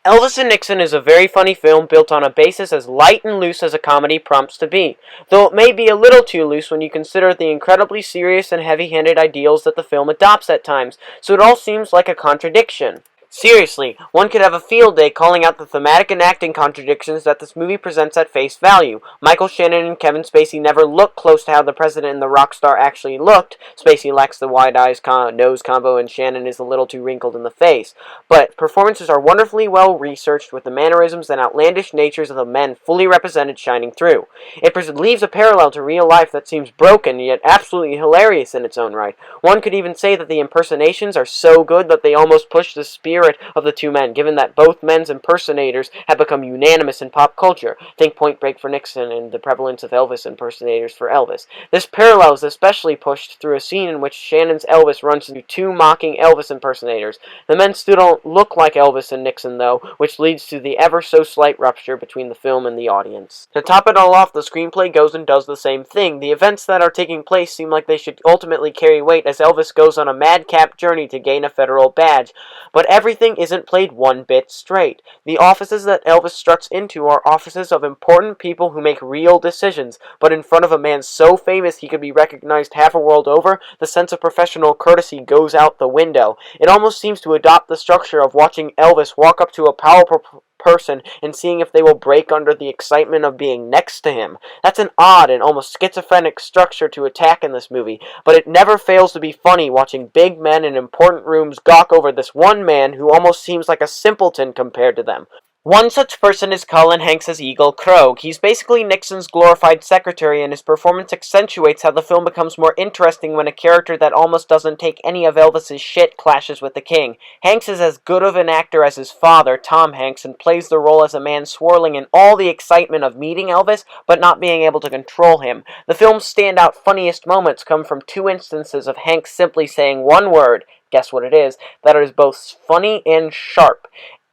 Elvis and Nixon is a very funny film built on a basis as light and loose as a comedy prompts to be, though it may be a little too loose when you consider the incredibly serious and heavy-handed ideals that the film adopts at times, so it all seems like a contradiction. Seriously, one could have a field day calling out the thematic and acting contradictions that this movie presents at face value. Michael Shannon and Kevin Spacey never look close to how the president and the rock star actually looked. Spacey lacks the wide eyes nose combo and Shannon is a little too wrinkled in the face. But performances are wonderfully well researched with the mannerisms and outlandish natures of the men fully represented shining through. It leaves a parallel to real life that seems broken yet absolutely hilarious in its own right. One could even say that the impersonations are so good that they almost push the spirit of the two men, given that both men's impersonators have become unanimous in pop culture. Think Point Break for Nixon and the prevalence of Elvis impersonators for Elvis. This parallel is especially pushed through a scene in which Shannon's Elvis runs into two mocking Elvis impersonators. The men still don't look like Elvis and Nixon, though, which leads to the ever-so-slight rupture between the film and the audience. To top it all off, the screenplay goes and does the same thing. The events that are taking place seem like they should ultimately carry weight as Elvis goes on a madcap journey to gain a federal badge, but everything isn't played one bit straight. The offices that Elvis struts into are offices of important people who make real decisions, but in front of a man so famous he could be recognized half a world over, the sense of professional courtesy goes out the window. It almost seems to adopt the structure of watching Elvis walk up to a powerful person and seeing if they will break under the excitement of being next to him. That's an odd and almost schizophrenic structure to attack in this movie, but it never fails to be funny watching big men in important rooms gawk over this one man who almost seems like a simpleton compared to them. One such person is Colin Hanks' Eagle Krogh. He's basically Nixon's glorified secretary, and his performance accentuates how the film becomes more interesting when a character that almost doesn't take any of Elvis's shit clashes with the king. Hanks is as good of an actor as his father, Tom Hanks, and plays the role as a man swirling in all the excitement of meeting Elvis, but not being able to control him. The film's standout funniest moments come from two instances of Hanks simply saying one word, guess what it is, that is both funny and sharp.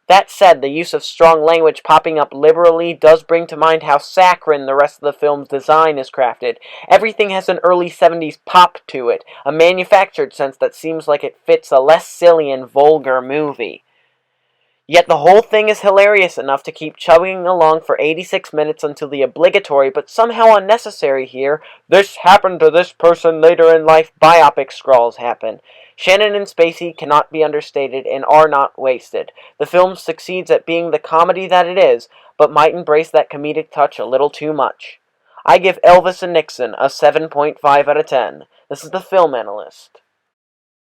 That said, the use of strong language popping up liberally does bring to mind how saccharine the rest of the film's design is crafted. Everything has an early 70s pop to it, a manufactured sense that seems like it fits a less silly and vulgar movie. Yet the whole thing is hilarious enough to keep chugging along for 86 minutes until the obligatory but somehow unnecessary here, "this happened to this person later in life" biopic scrawls happen. Shannon and Spacey cannot be understated and are not wasted. The film succeeds at being the comedy that it is, but might embrace that comedic touch a little too much. I give Elvis and Nixon a 7.5 out of 10. This is the Film Analyst.